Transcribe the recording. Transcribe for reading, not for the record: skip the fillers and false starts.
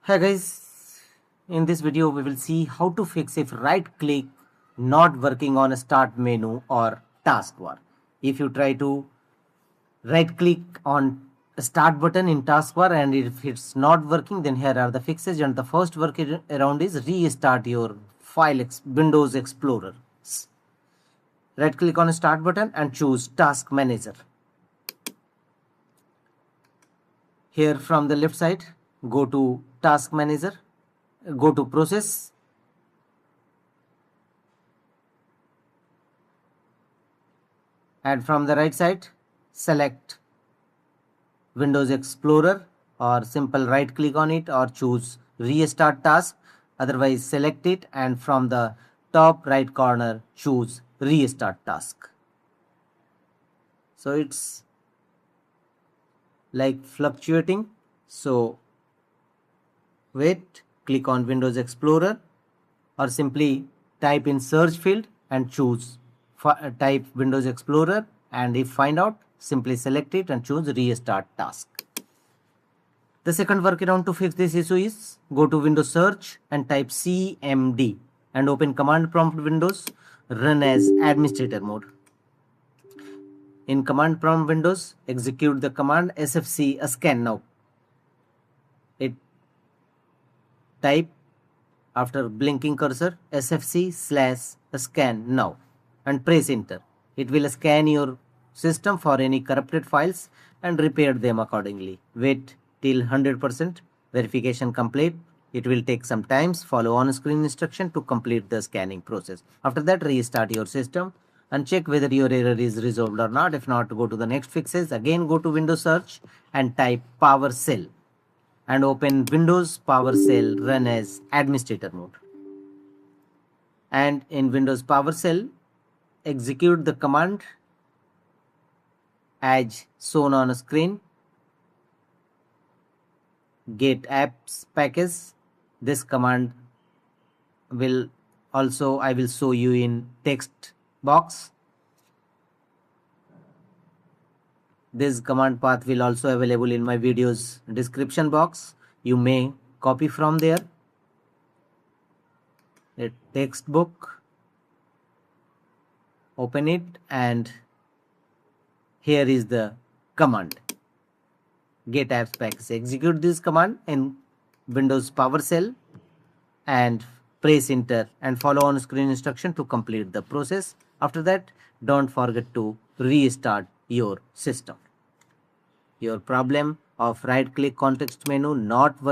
Hi guys, in this video we will see how to fix if right click not working on a start menu or taskbar. If you try to right click on a start button in taskbar and if it's not working, then here are the fixes. And the first workaround is restart your Windows Explorer. Right click on a start button and choose task manager. Here from the left side, go to task manager, go to process, and from the right side select Windows Explorer or simple right click on it or choose restart task. Otherwise select it and from the top right corner choose restart task. So it's like fluctuating, so wait, click on Windows Explorer or simply type in search field and choose type Windows Explorer, and if find out, simply select it and choose restart task. The second workaround to fix this issue is go to Windows search and type CMD and open command prompt Windows, run as administrator mode. In command prompt Windows, execute the command sfc scan now. It type after blinking cursor sfc/scan now and press enter. It will scan your system for any corrupted files and repair them accordingly. Wait till 100% verification complete. It will take some time. Follow on screen instruction to complete the scanning process. After that, restart your system and check whether your error is resolved or not. If not, go to the next fixes. Again, go to Windows search and type PowerShell and open Windows PowerShell, run as administrator mode. And in Windows PowerShell, execute the command as shown on screen, get apps package. This command will also I will show you in text box. This command path will also available in my video's description box. You may copy from there. A textbook, open it, and here is the command get apps package. Execute this command in Windows PowerShell and press enter and follow on screen instruction to complete the process. After that, don't forget to restart your system. Your problem of right click context menu not working